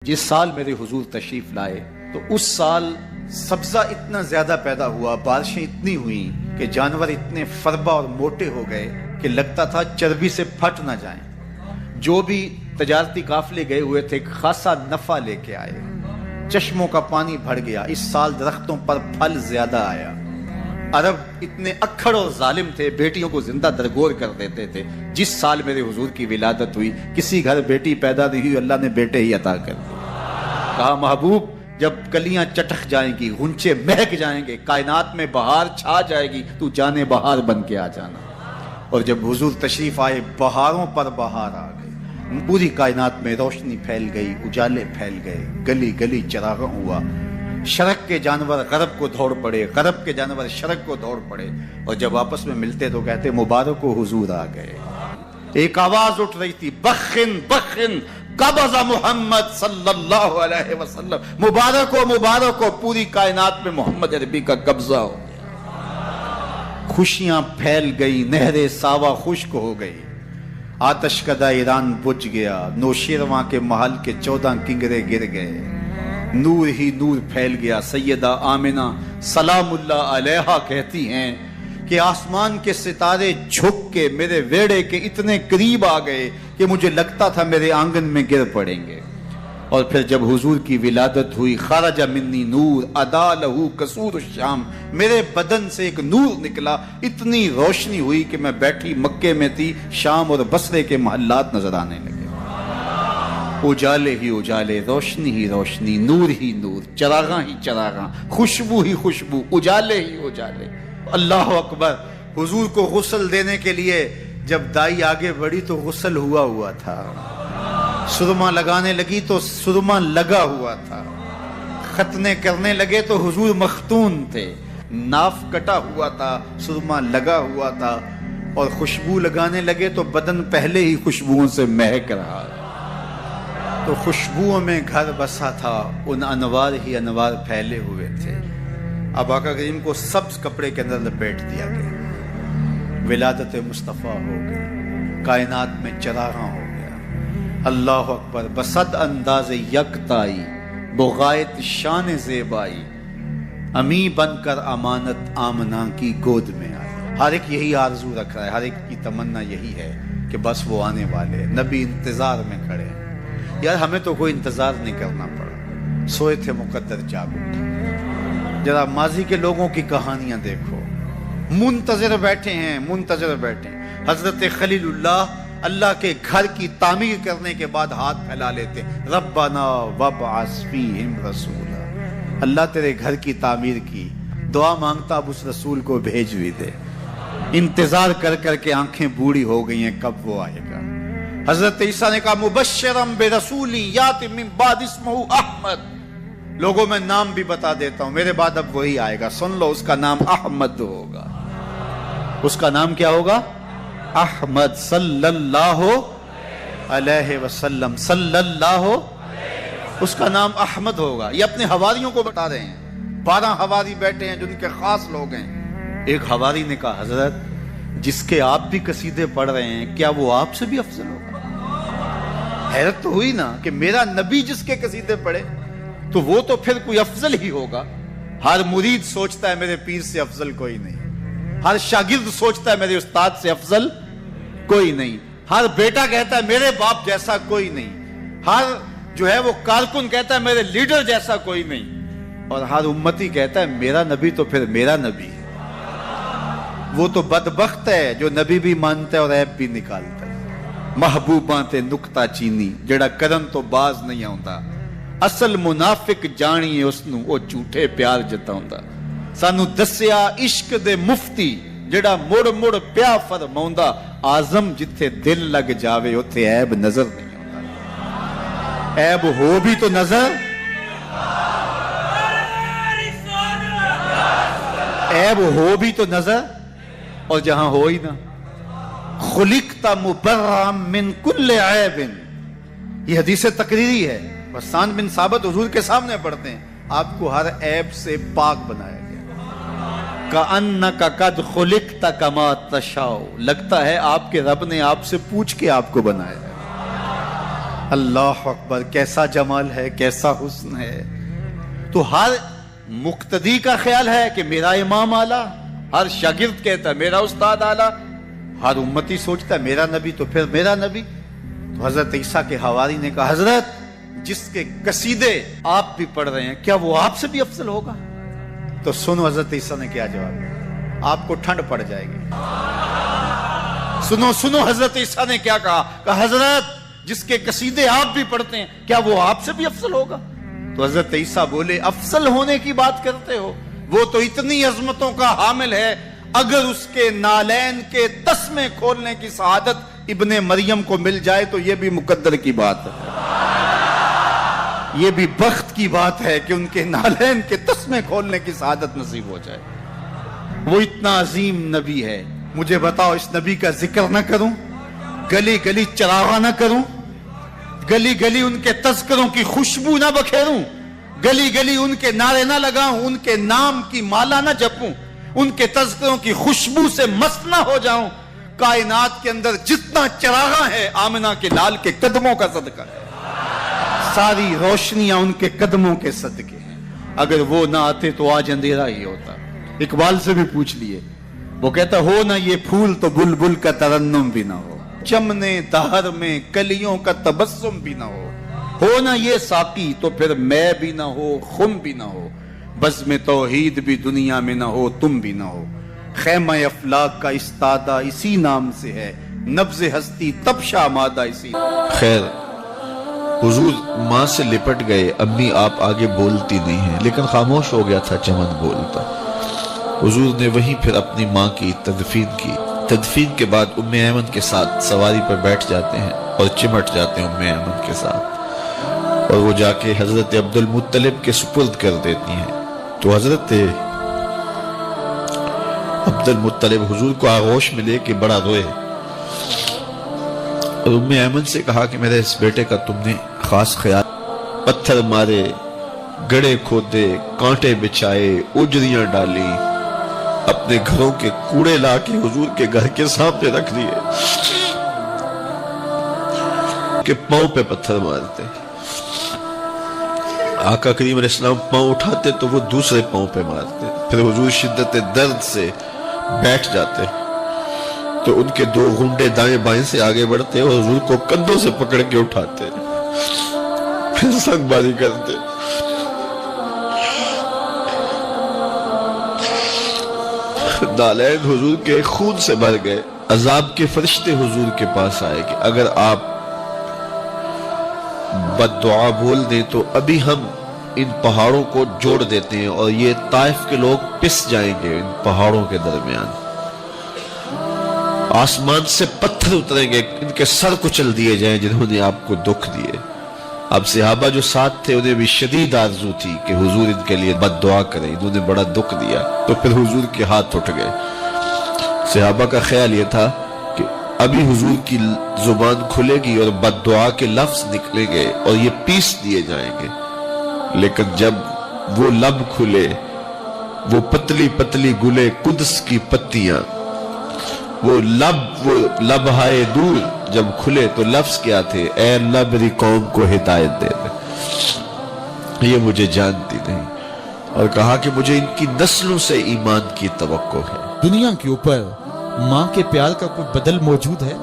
جس سال میرے حضور تشریف لائے تو اس سال سبزہ اتنا زیادہ پیدا ہوا، بارشیں اتنی ہوئیں کہ جانور اتنے فربا اور موٹے ہو گئے کہ لگتا تھا چربی سے پھٹ نہ جائیں۔ جو بھی تجارتی قافلے گئے ہوئے تھے خاصا نفع لے کے آئے، چشموں کا پانی بڑھ گیا۔ اس سال درختوں پر پھل زیادہ آیا۔ عرب اتنے اکھڑ اور ظالم تھے، بیٹیوں کو زندہ درگور کر دیتے تھے۔ جس سال میرے حضور کی ولادت ہوئی کسی گھر بیٹی پیدا نہیں ہوئی، اللہ نے بیٹے ہی عطا کر دیے۔ کہا محبوب جب کلیاں چٹک جائیں گی، غنچے مہک جائیں گے، کائنات میں بہار چھا جائے گی، تو جانے بہار بن کے آ جانا۔ اور جب حضور تشریف آئے بہاروں پر بہار آ گئی، پوری کائنات میں روشنی پھیل گئی، اجالے پھیل گئے، گلی گلی چراغاں ہوا۔ شرق کے جانور غرب کو دوڑ پڑے، غرب کے جانور شرق کو دوڑ پڑے، اور جب آپس میں ملتے تو کہتے مبارک ہو حضور آ گئے۔ ایک آواز اٹھ رہی تھی، بخن بخن قبض محمد صلی اللہ علیہ وسلم، مبارک ہو پوری کائنات میں محمد عربی کا قبضہ ہو گیا۔ خوشیاں پھیل گئی، نہر ساوا خشک ہو گئی، آتش کدہ ایران بجھ گیا، نوشیرواں کے محل کے 14 کنگرے گر گئے، نور ہی نور پھیل گیا۔ سیدہ آمنہ سلام اللہ علیہا کہتی ہیں کہ آسمان کے ستارے جھک کے میرے ویڑے کے اتنے قریب آ گئے کہ مجھے لگتا تھا میرے آنگن میں گر پڑیں گے۔ اور پھر جب حضور کی ولادت ہوئی، خرج منی نور ادا لہو قصور الشام، میرے بدن سے ایک نور نکلا، اتنی روشنی ہوئی کہ میں بیٹھی مکے میں تھی، شام اور بصرے کے محلات نظر آنے لگے۔ اجالے ہی اجالے، روشنی ہی روشنی، نور ہی نور، چراغاں ہی چراغاں، خوشبو ہی خوشبو، اجالے ہی اجالے۔ اللہ اکبر۔ حضور کو غسل دینے کے لیے جب دائی آگے بڑھی تو غسل ہوا تھا، سرما لگانے لگی تو سرما لگا ہوا تھا، ختنے کرنے لگے تو حضور مختون تھے، ناف کٹا ہوا تھا، سرما لگا ہوا تھا، اور خوشبو لگانے لگے تو بدن پہلے ہی خوشبوؤں سے مہک رہا، تو خوشبوؤں میں گھر بسا تھا، ان انوار ہی انوار پھیلے ہوئے تھے۔ اب آقا کریم کو سبز کپڑے کے اندر لپیٹ دیا گیا، ولادت مصطفیٰ ہو گئی، کائنات میں چراغاں ہو گیا۔ اللہ اکبر۔ بصد انداز یکتائی، بغایت شان زیبائی، امی بن کر امانت آمنہ کی گود میں آئی۔ ہر ایک یہی آرزو رکھ رہا ہے، ہر ایک کی تمنا یہی ہے کہ بس وہ آنے والے، نبی انتظار میں کھڑے ہیں۔ یار ہمیں تو کوئی انتظار نہیں کرنا پڑا، سوئے تھے مقدر جاگ اٹھے۔ ذرا ماضی کے لوگوں کی کہانیاں دیکھو، منتظر بیٹھے ہیں، منتظر بیٹھے ہیں۔ حضرت خلیل اللہ کے گھر کی تعمیر کرنے کے بعد ہاتھ پھیلا لیتے، ربنا وابعث فیہم رسولا، اللہ تیرے گھر کی تعمیر کی، دعا مانگتا اب اس رسول کو بھیج بھی دے۔ انتظار کر کر کے آنکھیں بوڑھی ہو گئی ہیں، کب وہ آئے گا۔ حضرت عیسیٰ نے کہا مبشرم برسول یات من بعد اسمہ احمد، لوگوں میں نام بھی بتا دیتا ہوں، میرے بعد اب وہی آئے گا، سن لو، اس کا نام احمد ہوگا۔ اس کا نام کیا ہوگا؟ احمد صلی اللہ علیہ وسلم، صلی اللہ، اس کا نام احمد ہوگا۔ یہ اپنے حواریوں کو بتا رہے ہیں، 12 حواری بیٹھے ہیں جو ان کے خاص لوگ ہیں۔ ایک حواری نے کہا حضرت جس کے آپ بھی قصیدے پڑھ رہے ہیں، کیا وہ آپ سے بھی افضل ہوگا؟ حیرت تو ہوئی نا کہ میرا نبی جس کے قصیدے پڑھے تو وہ تو پھر کوئی افضل ہی ہوگا۔ ہر مرید سوچتا ہے میرے پیر سے افضل کوئی نہیں، ہر شاگرد سوچتا ہے میرے استاد سے افضل کوئی نہیں، ہر بیٹا کہتا ہے میرے باپ جیسا کوئی نہیں، ہر جو ہے وہ کارکن کہتا ہے میرے لیڈر جیسا کوئی نہیں، اور ہر امتی کہتا ہے میرا نبی تو پھر میرا نبی۔ وہ تو بدبخت ہے جو نبی بھی مانتا ہے اور عیب بھی نکالتا ہے۔ محبوباں تے نکتہ چینی جڑا کرن تو باز نہیں آوندا، اصل منافق جانیے اس نو او جھوٹے پیار جتاوندا۔ سانو دسیا عشق دے مفتی جڑا مڑ مڑ پیا فرماوندا، آزم جتھے دل لگ جاوے اوتھے عیب نظر نہیں آوندا۔ عیب ہو بھی تو نظر، عیب ہو بھی تو نظر، اور جہاں ہو ہی نہ۔ خلقت مبرئا من کل عیب، یہ حدیث تقریری ہے، حسان بن ثابت حضور کے سامنے پڑھتے ہیں، آپ کو ہر عیب سے پاک بنایا گیا۔ کأنک قد خلقت کما تشاء، لگتا ہے آپ کے رب نے آپ سے پوچھ کے آپ کو بنایا ہے۔ اللہ اکبر، کیسا جمال ہے، کیسا حسن ہے. تو ہر مقتدی کا خیال ہے کہ میرا امام اعلیٰ، ہر شاگرد کہتا ہے میرا استاد اعلیٰ، ہر امتی سوچتا ہے میرا نبی تو پھر میرا نبی. تو حضرت عیسیٰ کے حواری نے کہا حضرت جس کے قصیدے آپ بھی پڑھ رہے ہیں کیا وہ آپ سے بھی افضل ہوگا؟ تو سنو حضرت عیسیٰ نے کیا جواب دیا، آپ کو ٹھنڈ پڑ جائے گی. سنو حضرت عیسیٰ نے کیا کہا حضرت جس کے قصیدے آپ بھی پڑھتے ہیں کیا وہ آپ سے بھی افضل ہوگا؟ تو حضرت عیسیٰ بولے افضل ہونے کی بات کرتے ہو، وہ تو اتنی عظمتوں کا حامل ہے، اگر اس کے نالین کے تسمے کھولنے کی سعادت ابن مریم کو مل جائے تو یہ بھی مقدر کی بات ہے، یہ بھی بخت کی بات ہے کہ ان کے نالین کے تسمے کھولنے کی سعادت نصیب ہو جائے. وہ اتنا عظیم نبی ہے، مجھے بتاؤ اس نبی کا ذکر نہ کروں، گلی گلی چراغا نہ کروں، گلی گلی ان کے تذکروں کی خوشبو نہ بکھیروں، گلی گلی ان کے نعرے نہ لگاؤں، ان کے نام کی مالا نہ جپوں، ان کے تذکروں کی خوشبو سے مست نہ ہو جاؤں. کائنات کے اندر جتنا چراغاں ہے آمنہ کے لال کے قدموں کا صدقہ ہے، ساری روشنیاں ان کے قدموں کے صدقے ہیں. اگر وہ نہ آتے تو آج اندھیرا ہی ہوتا. اقبال سے بھی پوچھ لیے، وہ کہتا ہو نہ یہ پھول تو بلبل کا ترنم بھی نہ ہو، چمنے دہر میں کلیوں کا تبسم بھی نہ ہو نہ یہ ساقی تو پھر میں بھی نہ ہو، خم بھی نہ ہو، بزم توحید بھی دنیا میں نہ ہو، تم بھی نہ ہو. خیمہ افلاک کا استادہ اسی نام سے ہے، نبض ہستی تب شامادہ اسی. خیر، حضور ماں سے لپٹ گئے، امی آپ آگے بولتی نہیں ہیں، لیکن خاموش ہو گیا تھا چمن بولتا. حضور نے وہیں پھر اپنی ماں کی تدفین کی. تدفین کے بعد ام ایمن کے ساتھ سواری پر بیٹھ جاتے ہیں اور چمٹ جاتے ہیں ام ایمن کے ساتھ، اور وہ جا کے حضرت عبد المطلب کے سپرد کر دیتی ہیں. تو حضرت عبد المطلب حضور کو آغوش میں لے کے بڑا روئے اور ام ایمن سے کہا کہ میرے اس بیٹے کا تم نے خاص خیال. پتھر مارے، گڑے کھودے، کانٹے بچھائے، اجریاں ڈالی، اپنے گھروں کے کوڑے لا کے حضور کے گھر کے سامنے رکھ دیے کہ پاؤں پہ پتھر مارتے. آقا کریم علیہ السلام پاؤں اٹھاتے تو وہ دوسرے پاؤں پہ مارتے. پھر حضور شدت درد سے بیٹھ جاتے تو ان کے دو گھنڈے دائیں بائیں سے آگے بڑھتے اور حضور کو کندھوں سے پکڑ کے اٹھاتے، پھر سنگ بازی کرتے. نالین حضور کے خون سے بھر گئے. عذاب کے فرشتے حضور کے پاس آئے کہ اگر آپ بد دعا بول دیں تو ابھی ہم ان پہاڑوں کو جوڑ دیتے ہیں اور یہ طائف کے لوگ پس جائیں گے ان پہاڑوں کے درمیان. آسمان سے پتھر اتریں گے، ان کے سر کچل دیے جائیں جنہوں نے آپ کو دکھ دیے. اب صحابہ جو ساتھ تھے انہیں بھی شدید آرزو تھی کہ حضور ان کے لیے بد دعا کریں، انہوں نے بڑا دکھ دیا. تو پھر حضور کے ہاتھ اٹھ گئے. صحابہ کا خیال یہ تھا کہ ابھی حضور کی زبان کھلے گی اور بد دعا کے لفظ نکلیں گے اور یہ پیس دیے جائیں گے. لیکن جب وہ لب کھلے، وہ پتلی پتلی گلے قدس کی پتیاں، وہ لبہائے دور جب کھلے تو لفظ کیا تھے؟ اے اللہ میری قوم کو ہدایت دے دے، یہ مجھے جانتی نہیں. اور کہا کہ مجھے ان کی نسلوں سے ایمان کی توقع ہے. دنیا کے اوپر ماں کے پیار کا کوئی بدل موجود ہے؟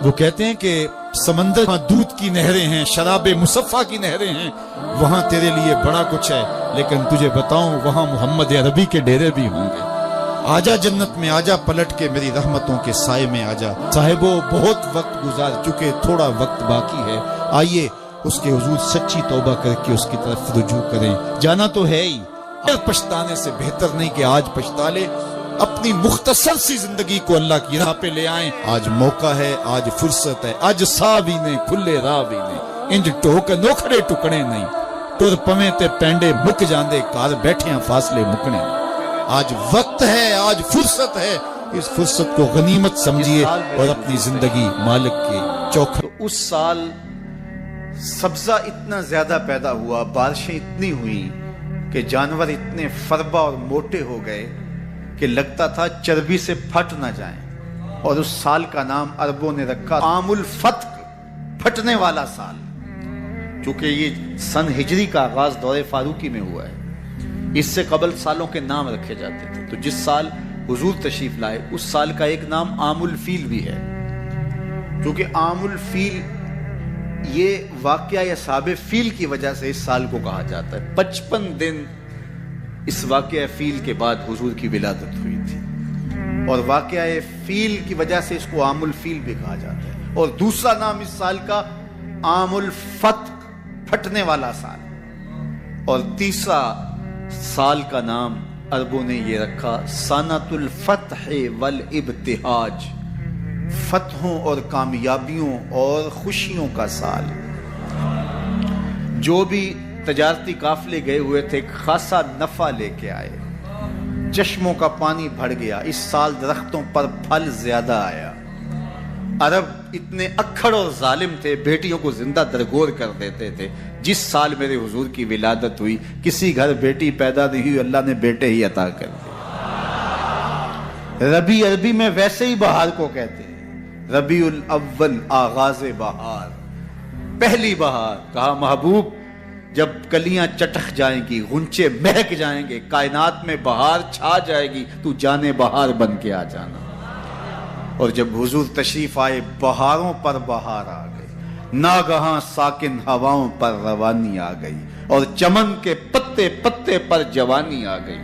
وہ کہتے ہیں کہ سمندر وہاں دودھ کی نہریں ہیں، شراب مصفہ کی نہریں ہیں، وہاں تیرے لیے بڑا کچھ ہے، لیکن تجھے بتاؤں وہاں محمد عربی کے ڈیرے بھی ہوں گے. آجا جنت میں آجا، پلٹ کے میری رحمتوں کے سائے میں آجا. صاحبو بہت وقت گزار چکے، تھوڑا وقت باقی ہے، آئیے اس کے حضور سچی توبہ کر کے اس کی طرف رجوع کریں. جانا تو ہے ہی، پچھتانے سے بہتر نہیں کہ آج پچھتا لے. اپنی مختصر سی زندگی کو اللہ کی راہ پہ لے آئیں. آج موقع ہے، آج فرصت ہے، آج سا بھی نہیں کھلے راہ بھی نہیں، انج ٹوک نوکھڑے ٹکڑے نہیں، ٹر پویں تے پینڈے مک جاندے، کار بیٹھیاں فاصلے مکنے. آج وقت ہے، آج فرصت ہے، اس فرصت کو غنیمت سمجھیے اور اپنی زندگی مالک کے چوکھٹ. تو اس سال سبزہ اتنا زیادہ پیدا ہوا، بارشیں اتنی ہوئی کہ جانور اتنے فربا اور موٹے ہو گئے کہ لگتا تھا چربی سے پھٹ نہ جائیں. اور اس سال کا نام عربوں نے رکھا عام الفتق، پھٹنے والا سال، چونکہ یہ سن ہجری کا آغاز دور فاروقی میں ہوا ہے، اس سے قبل سالوں کے نام رکھے جاتے تھے، تو جس سال حضور تشریف لائے اس سال کا ایک نام عام الفیل بھی ہے، کیونکہ عام الفیل یہ واقعہ اصحاب فیل کی وجہ سے اس سال کو کہا جاتا ہے۔ 55 دن اس واقعہ فیل کے بعد حضور کی ولادت ہوئی تھی، اور واقعہ فیل کی وجہ سے اس کو عام الفیل بھی کہا جاتا ہے۔ اور دوسرا نام اس سال کا عام الفتح، پھٹنے والا سال، اور تیسرا سال کا نام عربوں نے یہ رکھا سنۃ الفتح والابتہاج، فتحوں اور کامیابیوں اور خوشیوں کا سال۔ جو بھی تجارتی قافلے گئے ہوئے تھے خاصا نفع لے کے آئے، چشموں کا پانی بڑھ گیا، اس سال درختوں پر پھل زیادہ آیا۔ عرب اتنے اکھڑ اور ظالم تھے، بیٹیوں کو زندہ درگور کر دیتے تھے۔ جس سال میرے حضور کی ولادت ہوئی کسی گھر بیٹی پیدا نہیں ہوئی، اللہ نے بیٹے ہی عطا کر دیے۔ ربیع عربی میں ویسے ہی بہار کو کہتے ہیں، ربیع الاول آغاز بہار، پہلی بہار۔ کہا محبوب جب کلیاں چٹخ جائیں گی، غنچے مہک جائیں گے، کائنات میں بہار چھا جائے گی، تو جانے بہار بن کے آ جانا۔ اور جب حضور تشریف آئے بہاروں پر بہار آ گئی، ناگہاں ساکن ہواؤں پر روانی آ گئی، اور چمن کے پتے پتے پر جوانی آ گئی۔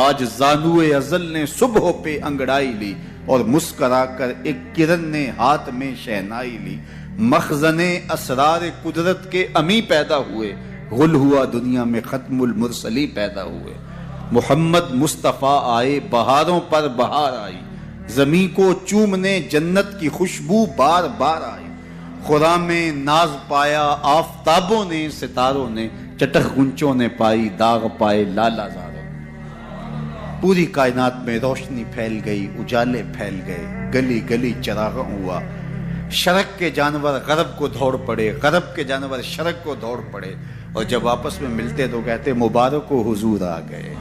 آج زانوئے ازل نے صبح پہ انگڑائی لی، اور مسکرا کر ایک کرن نے ہاتھ میں شہنائی لی۔ مخزن اسرار قدرت کے امی پیدا ہوئے، غل ہوا دنیا میں ختم المرسلی پیدا ہوئے۔ محمد مصطفیٰ آئے، بہاروں پر بہار آئی، زمین کو چومنے جنت کی خوشبو بار بار آئی۔ خرام میں ناز پایا آفتابوں نے، ستاروں نے، چٹخ گنچوں نے پائی، داغ پائے لالا زاروں۔ پوری کائنات میں روشنی پھیل گئی، اجالے پھیل گئے، گلی گلی چراغاں ہوا۔ شرق کے جانور غرب کو دوڑ پڑے، غرب کے جانور شرق کو دوڑ پڑے، اور جب آپس میں ملتے تو کہتے مبارک و حضور آ گئے،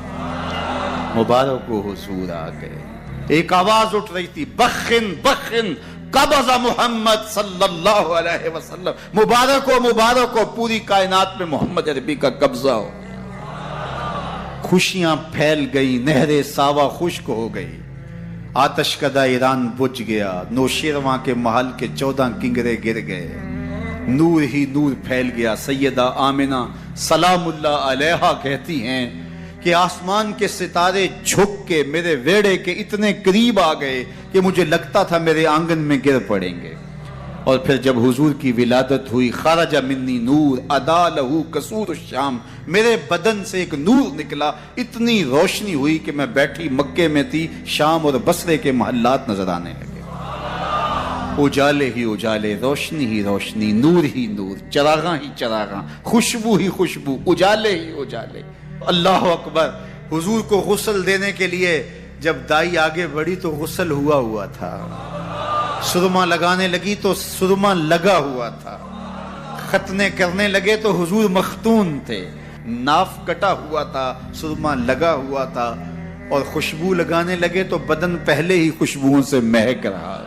مبارک و حضور آ گئے۔ ایک آواز اٹھ رہی تھی، بخن بخن قبض محمد صلی اللہ علیہ وسلم، مبارک ہو مبارک ہو، پوری کائنات میں محمد عربی کا قبضہ ہو۔ خوشیاں پھیل گئی، نہر ساوا خشک ہو گئی، آتش کدہ ایران بجھ گیا، نوشیرواں کے محل کے 14 کنگرے گر گئے، نور ہی نور پھیل گیا۔ سیدہ آمنہ سلام اللہ علیہا کہتی ہیں کہ آسمان کے ستارے جھک کے میرے ویڑے کے اتنے قریب آ گئے کہ مجھے لگتا تھا میرے آنگن میں گر پڑیں گے۔ اور پھر جب حضور کی ولادت ہوئی، خرج منی نور ادا لہو قصور الشام، میرے بدن سے ایک نور نکلا، اتنی روشنی ہوئی کہ میں بیٹھی مکے میں تھی، شام اور بصرے کے محلات نظر آنے لگے۔ اجالے ہی اجالے، روشنی ہی روشنی، نور ہی نور، چراغاں ہی چراغاں، خوشبو ہی خوشبو، اجالے ہی اجالے۔ اللہ اکبر۔ حضور کو غسل دینے کے لیے جب دائی آگے بڑھی تو غسل ہوا تھا، سرما لگانے لگی تو سرما لگا ہوا تھا، ختنے کرنے لگے تو حضور مختون تھے، ناف کٹا ہوا تھا، سرما لگا ہوا تھا، اور خوشبو لگانے لگے تو بدن پہلے ہی خوشبوؤں سے مہک رہا،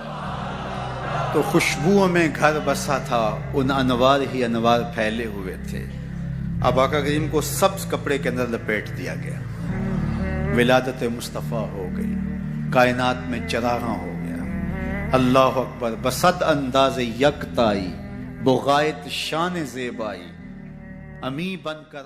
تو خوشبوؤں میں گھر بسا تھا، ان انوار ہی انوار پھیلے ہوئے تھے۔ اب آقا کریم کو سبز کپڑے کے اندر لپیٹ دیا گیا، ولادت مصطفیٰ ہو گئی، کائنات میں چراغاں ہو گیا۔ اللہ اکبر۔ بصد انداز یکتائی، بغایت شان زیبائی، امی بن کر